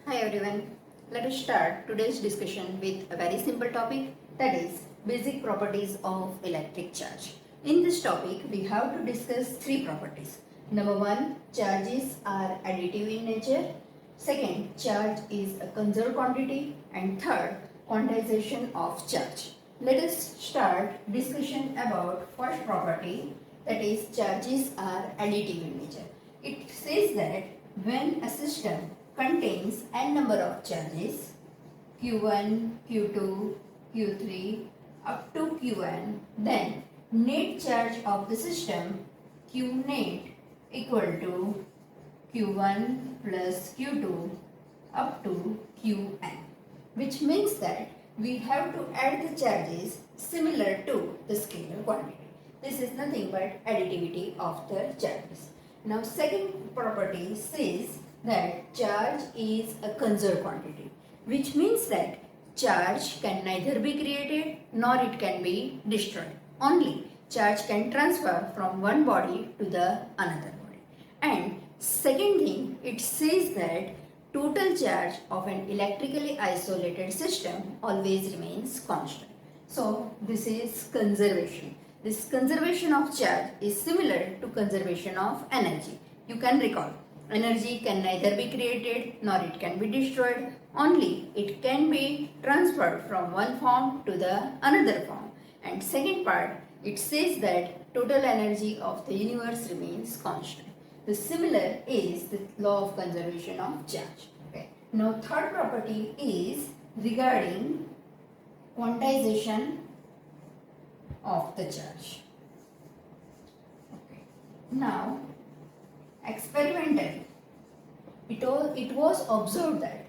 Hi everyone. Let us start today's discussion with a very simple topic, that is basic properties of electric charge. In this topic we have to discuss three properties. Number one, charges are additive in nature. Second, charge is a conserved quantity. And third, quantization of charge. Let us start discussion about first property, that is charges are additive in nature. It says that when a system contains n number of charges q1, q2, q3 up to qn, then net charge of the system q net equal to q1 plus q2 up to qn, which means that we have to add the charges similar to the scalar quantity. This is nothing but additivity of the charges. Now second property says that charge is a conserved quantity, which means that charge can neither be created nor it can be destroyed. Only charge can transfer from one body to the another body. And second thing, it says that total charge of an electrically isolated system always remains constant. So this is conservation. This conservation of charge is similar to conservation of energy. You can recall, energy can neither be created nor it can be destroyed. Only it can be transferred from one form to the another form. And second part, it says that total energy of the universe remains constant. The similar is the law of conservation of charge. Okay. Now third property is regarding quantization of the charge. Okay. Now experimentally it was observed that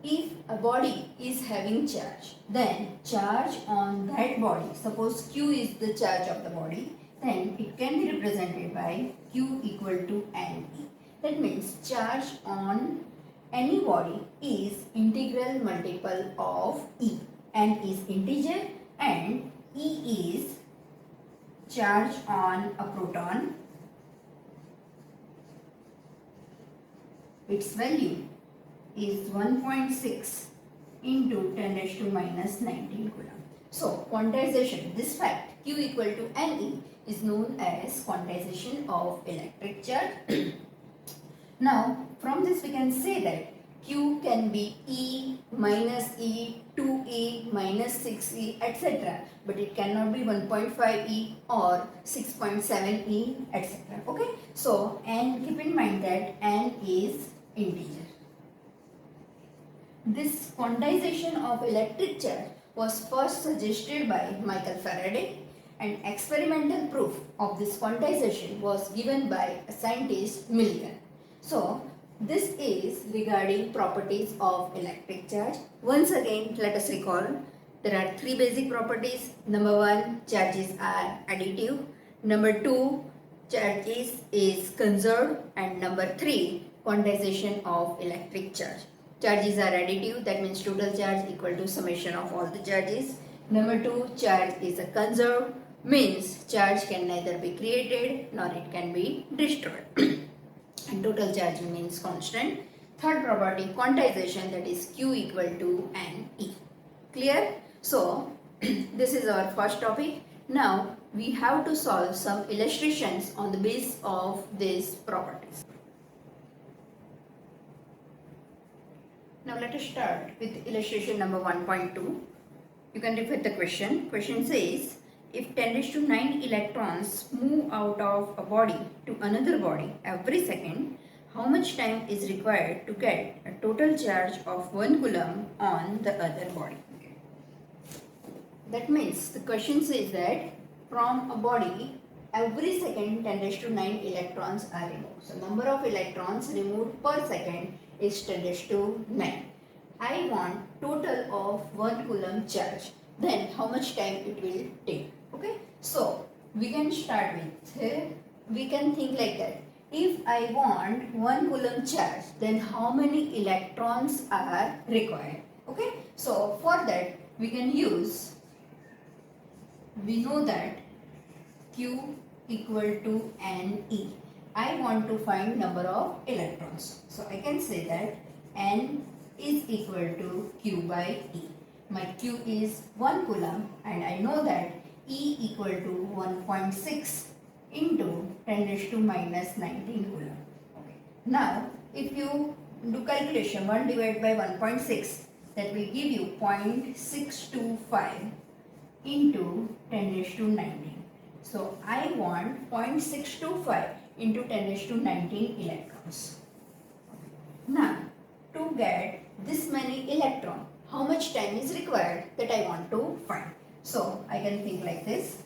if a body is having charge, then charge on that body, suppose Q is the charge of the body, then it can be represented by Q equal to NE. That means charge on any body is integral multiple of E. N is integer and E is charge on a proton. Its value is 1.6 into 10 raised to minus 19 coulomb. So quantization, this fact Q equal to Ne is known as quantization of electric charge. Now from this we can say that Q can be E, minus E, 2E, minus 6E, etc. But it cannot be 1.5E or 6.7E, etc. Okay. So, and keep in mind that N is integer. This quantization of electric charge was first suggested by Michael Faraday, and experimental proof of this quantization was given by a scientist Millikan. So, this is regarding properties of electric charge. Once again, let us recall, there are three basic properties. Number one, charges are additive. Number two, charges is conserved. And number three, quantization of electric charge. Charges are additive, that means total charge equal to summation of all the charges. Number two, charge is a conserved, means charge can neither be created nor it can be destroyed. And total charge remains constant. Third property, quantization, that is Q equal to Ne. Clear? So this is our first topic. Now we have to solve some illustrations on the basis of these properties. Now let us start with illustration number 1.2. You can repeat the question. Question says, if 10 raised to 9 electrons move out of a body to another body every second, how much time is required to get a total charge of 1 coulomb on the other body? Okay. That means the question says that from a body, every second 10 raised to 9 electrons are removed. So number of electrons removed per second is 10 raised to 9. I want total of 1 coulomb charge. Then how much time it will take? Okay, so we can start with, we can think like that. If I want 1 coulomb charge, then how many electrons are required? Okay, so for that we can use, we know that Q equal to Ne. I want to find number of electrons. So I can say that N is equal to Q by E. My Q is 1 coulomb and I know that E equal to 1.6 into 10 raised to minus 19 coulomb. Okay. Now, if you do calculation 1 divided by 1.6, that will give you 0.625 into 10 raised to 19. So, I want 0.625 into 10 raised to 19 electrons. Now, to get this many electron, how much time is required that I want to find. So, I can think like this.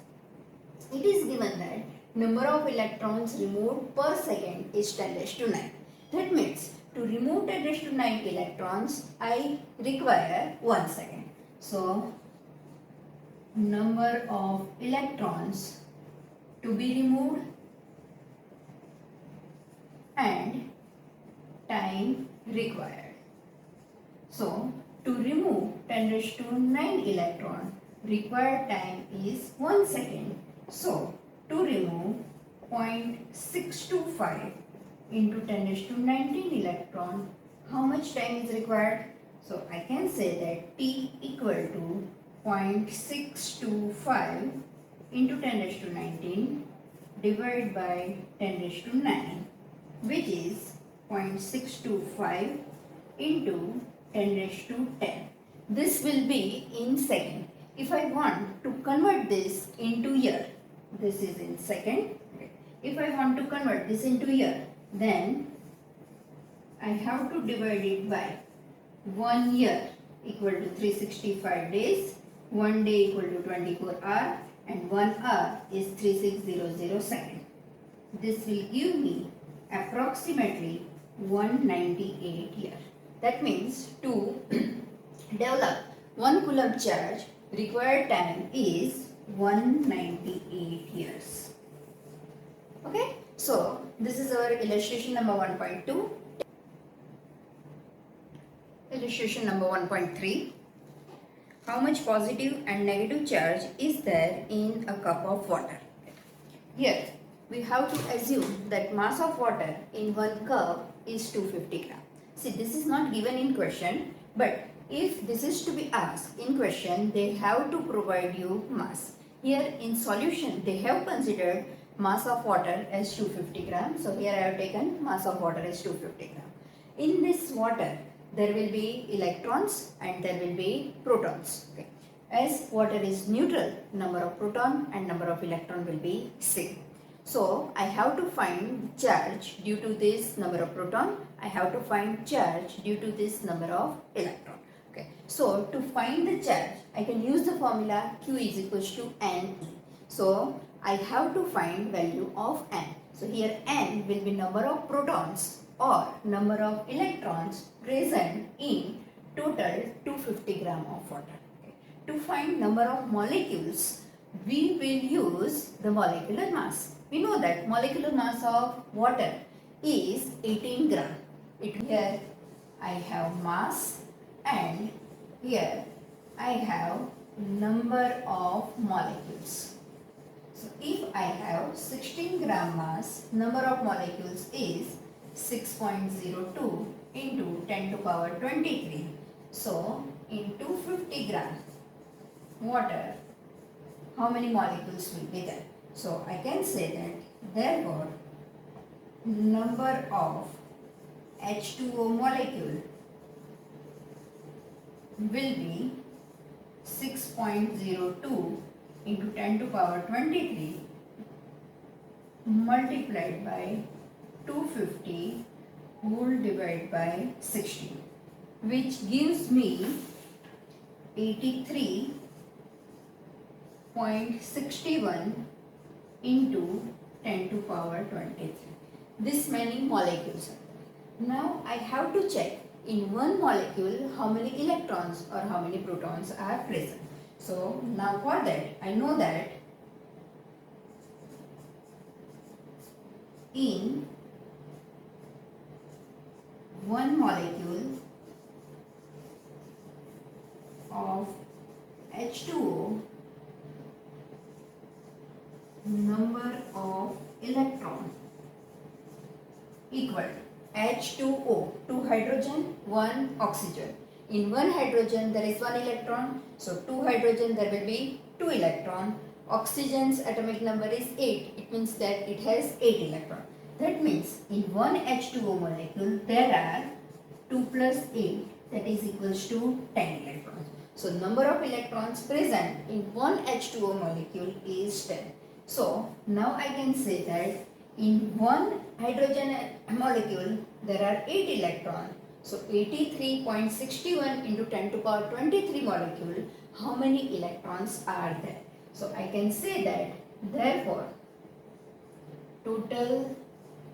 It is given that number of electrons removed per second is 10 raised to 9. That means to remove 10 raised to 9 electrons, I require 1 second. So, number of electrons to be removed and time required. So, to remove 10 raised to 9 electron, required time is 1 second. So, to remove 0.625 into 10 raised to 19 electron, how much time is required? So, I can say that T equal to 0.625 into 10 raised to 19 divided by 10 raised to 9, which is 0.625 into 10 raised to 10. This will be in second. If I want to convert this into year, this is in second. If I want to convert this into year, then I have to divide it by 1 year equal to 365 days, 1 day equal to 24 hours, and 1 hour is 3600 seconds. This will give me approximately 198 years. That means to develop 1 coulomb charge, required time is 198 years. Okay, so this is our illustration number 1.2. Illustration number 1.3. How much positive and negative charge is there in a cup of water? Here we have to assume that mass of water in 1 cup is 250 gram. See, this is not given in question, but if this is to be asked in question, they have to provide you mass. Here in solution, they have considered mass of water as 250 grams. So here I have taken mass of water as 250 grams. In this water, there will be electrons and there will be protons. Okay. As water is neutral, number of proton and number of electron will be same. So I have to find charge due to this number of proton. I have to find charge due to this number of electron. Okay. So to find the charge, I can use the formula Q is equals to NE. So I have to find value of N. So here N will be number of protons or number of electrons present in total 250 gram of water. Okay. To find number of molecules, we will use the molecular mass. We know that molecular mass of water is 18 gram. Here I have mass and here I have number of molecules. So if I have 16 gram mass, number of molecules is 6.02 into 10 to power 23. So in 250 gram water, how many molecules will be there? So I can say that therefore number of H2O molecule will be 6.02 into 10 to power 23 multiplied by 250 whole divided by 16, which gives me 83.61 into 10 to power 23. This many molecules. Now I have to check in one molecule how many electrons or how many protons are present. So now for that I know that in one molecule of H2O, number of electron equal to H2O, 2 hydrogen, 1 oxygen. In 1 hydrogen there is 1 electron, so 2 hydrogen there will be 2 electron. Oxygen's atomic number is 8, it means that it has 8 electron. That means in 1 H2O molecule there are 2 plus 8, that is equals to 10 electrons. So number of electrons present in 1 H2O molecule is 10. So now I can say that in 1 hydrogen molecule there are 8 electrons. So 83.61 into 10 to power 23 molecule, how many electrons are there? So I can say that therefore total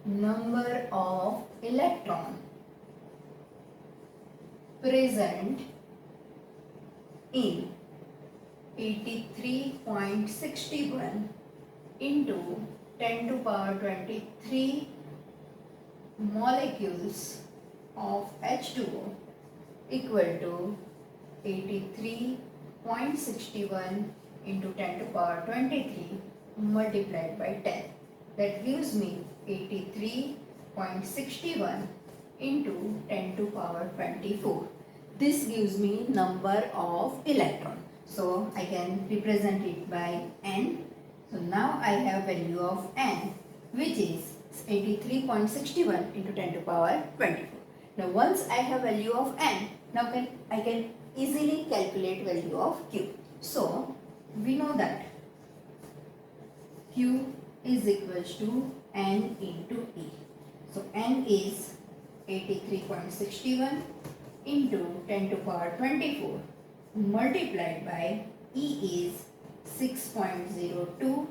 number of electron present in 83.61 into 10 to power 23 molecules of H2O equal to 83.61 into 10 to power 23 multiplied by 10. That gives me 83.61 into 10 to power 24. This gives me number of electron. So I can represent it by N. So now I have value of N, which is 83.61 into 10 to power 24. Now once I have value of N, now I can easily calculate value of Q. So we know that Q is equals to N into E. So N is 83.61 into 10 to power 24 multiplied by E is 6.02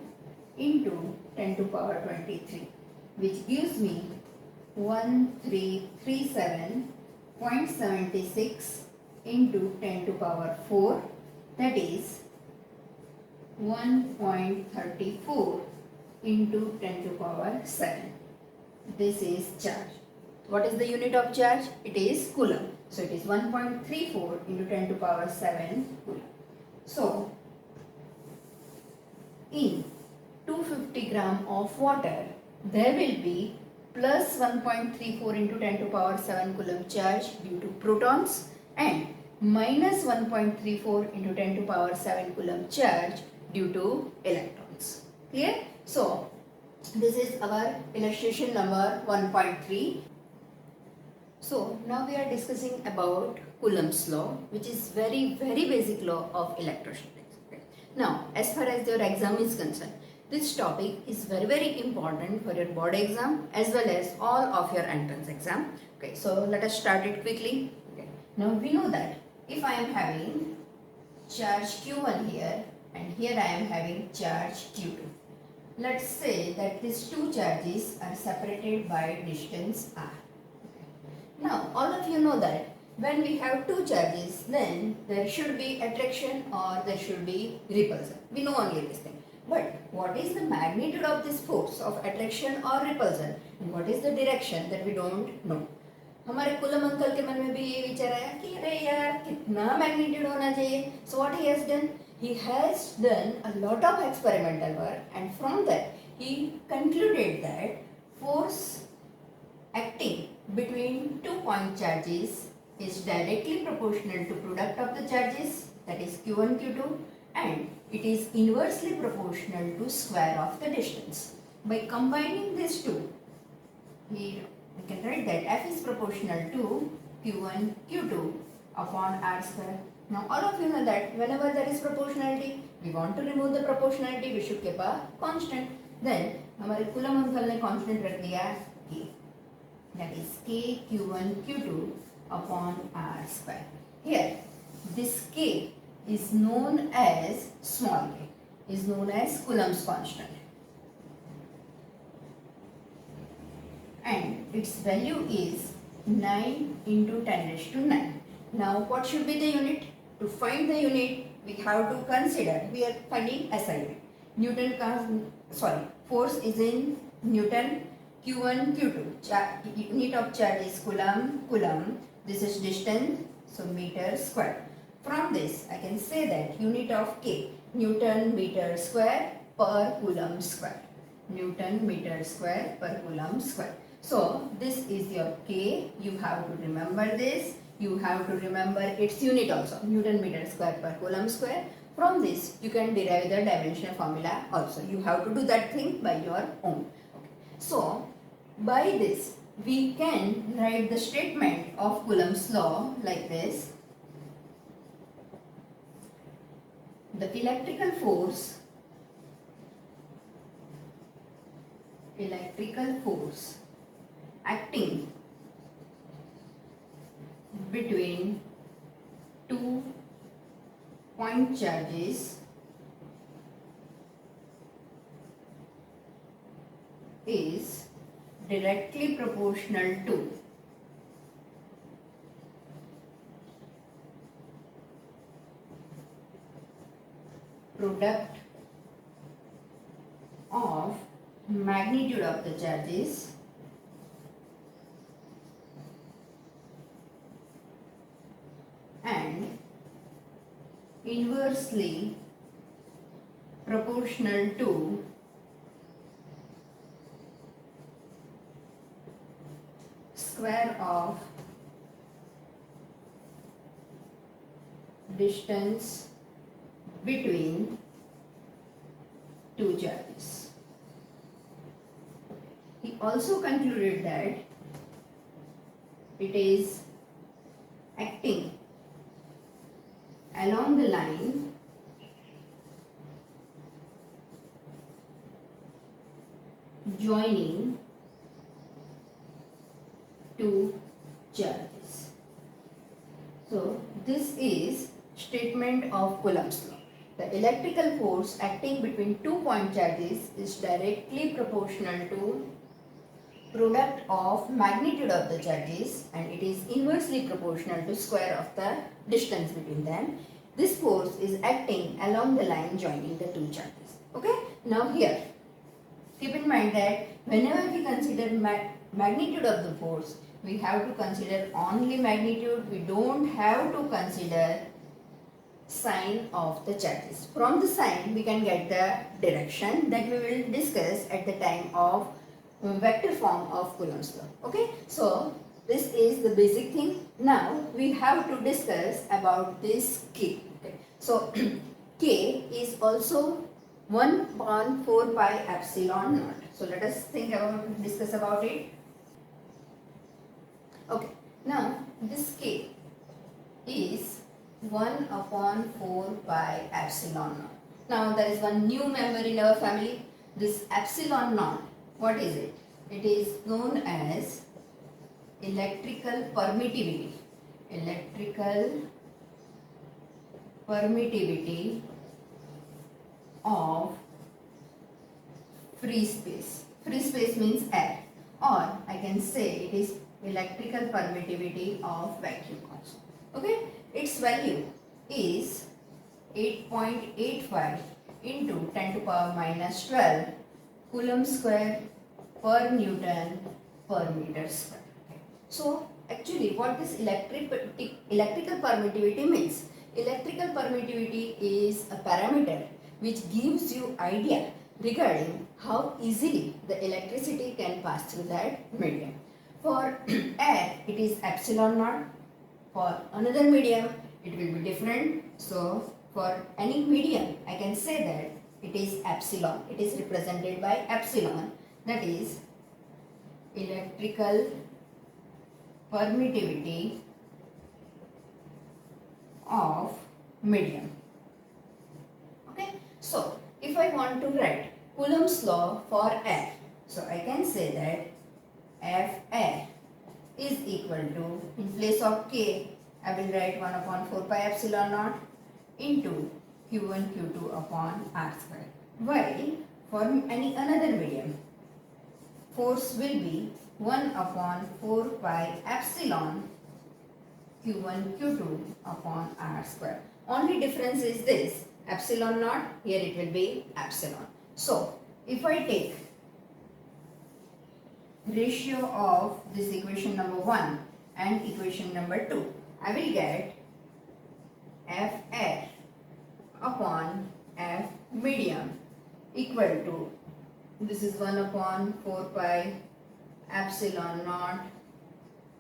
into 10 to power 23, which gives me 1337.76 into 10 to power 4, that is 1.34 into 10 to power 7. This is charge. What is the unit of charge? It is coulomb. So it is 1.34 into 10 to power 7 coulomb. So in 250 gram of water, there will be plus 1.34 into 10 to power 7 coulomb charge due to protons and minus 1.34 into 10 to power 7 coulomb charge due to electrons. Clear? So this is our illustration number 1.3. So now we are discussing about Coulomb's law, which is very basic law of electrostatics. Now as far as your exam is concerned, this topic is very important for your board exam as well as all of your entrance exam. Okay, so let us start it quickly. Okay. Now we know that if I am having charge Q1 here and here I am having charge Q2. Let's say that these two charges are separated by distance r. Now all of you know that when we have two charges, then there should be attraction or there should be repulsion. We know only this thing. But what is the magnitude of this force of attraction or repulsion and what is the direction, that we don't know. हमारे coulomb uncle के मन में भी ये विचार आया कि अरे यार कितना मैग्नीट्यूड होना चाहिए. So what he has done? He has done a lot of experimental work and from that he concluded that force acting between 2 point charges is directly proportional to product of the charges, that is Q1 Q2, and it is inversely proportional to square of the distance. By combining these two, we can write that F is proportional to Q1 Q2 upon R square. Now all of you know that whenever there is proportionality, we want to remove the proportionality, we should keep a constant. Then हमारे coulomb uncle ने constant रख दिया K, that is K Q1 Q2 upon R square. Here this K is known as small k, is known as Coulomb's constant, and its value is 9 into 10 raised to 9. Now what should be the unit? To find the unit, we have to consider, we are finding SI unit. Force is in Newton. Q1 Q2, unit of charge is coulomb. This is distance, so meter square. From this I can say that unit of K, Newton meter square per coulomb square. Newton meter square per coulomb square. So this is your K. You have to remember this. You have to remember its unit also, Newton meter square per Coulomb square. From this you can derive the dimension formula also. You have to do that thing by your own. Okay. So by this we can write the statement of Coulomb's law like this. The electrical force acting between two point charges is directly proportional to product of magnitude of the charges and inversely proportional to square of distance between two charges. He also concluded that it is acting along the line joining two charges. So this is statement of Coulomb's law. The electrical force acting between two point charges is directly proportional to product of magnitude of the charges and it is inversely proportional to square of the distance between them. This force is acting along the line joining the two charges. Okay. Now here, keep in mind that whenever we consider magnitude of the force, we have to consider only magnitude. We don't have to consider sign of the charges. From the sign, we can get the direction that we will discuss at the time of vector form of Coulomb's law. Okay, so this is the basic thing. Now we have to discuss about this K. Okay. So K is also 1 upon 4 pi epsilon naught. So let us discuss about it. Okay, now this K is 1 upon 4 pi epsilon naught. Now there is one new member in our family. This epsilon naught, what is it? It is known as electrical permittivity. Electrical permittivity of free space. Free space means air, or I can say it is electrical permittivity of vacuum also. Okay, its value is 8.85 into 10 to power minus 12 Coulomb square per Newton per meter square. Okay. So actually what this electrical permittivity means? Electrical permittivity is a parameter which gives you idea regarding how easily the electricity can pass through that medium. For air it is epsilon naught. For another medium it will be different. So for any medium I can say that it is epsilon. It is represented by epsilon, that is electrical permittivity of medium. Okay, so if I want to write Coulomb's law for air, so I can say that F air is equal to, in place of K I will write 1 upon 4 pi epsilon naught into Q1 Q2 upon R square. While for any another medium, force will be 1 upon 4 pi epsilon Q1 Q2 upon R square. Only difference is this, epsilon naught, here it will be epsilon. So if I take ratio of this equation number 1 and equation number 2, I will get F air upon F medium equal to, this is 1 upon 4 pi epsilon naught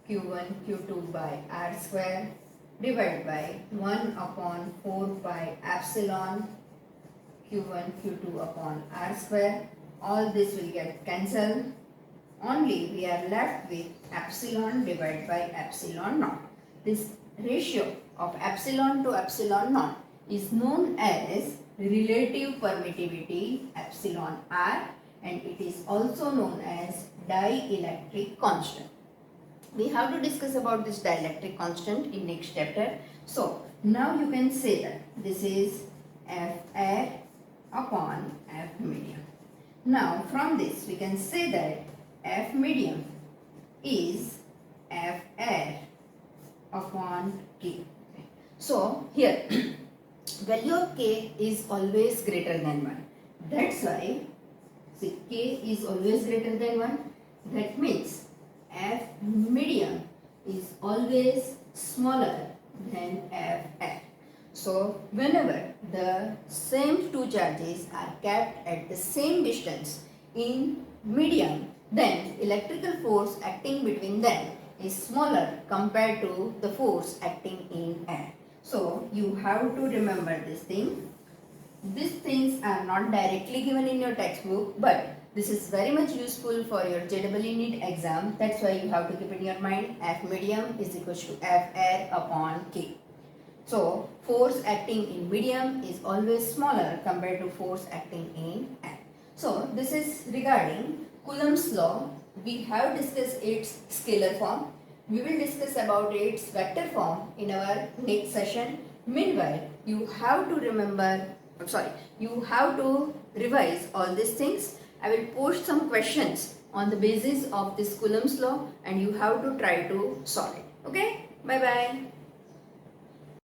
q1 q2 by r square divided by 1 upon 4 pi epsilon q1 q2 upon r square. All this will get cancelled. Only we are left with epsilon divided by epsilon naught. This ratio of epsilon to epsilon naught is known as relative permittivity epsilon r, and it is also known as dielectric constant. We have to discuss about this dielectric constant in next chapter. So now you can say that this is F air upon F medium. Now from this we can say that F medium is F air upon K. So here value of K is always greater than 1. That's why see, K is always greater than 1. That means F medium is always smaller than F air. So whenever the same two charges are kept at the same distance in medium, then electrical force acting between them is smaller compared to the force acting in air. So you have to remember this thing. These things are not directly given in your textbook, but this is very much useful for your JEE NEET exam. That's why you have to keep in your mind F medium is equal to F air upon K. So force acting in medium is always smaller compared to force acting in air. So this is regarding Coulomb's law. We have discussed its scalar form. We will discuss about its vector form in our next session. Meanwhile, you have to revise all these things. I will post some questions on the basis of this Coulomb's law and you have to try to solve it. Okay? Bye bye.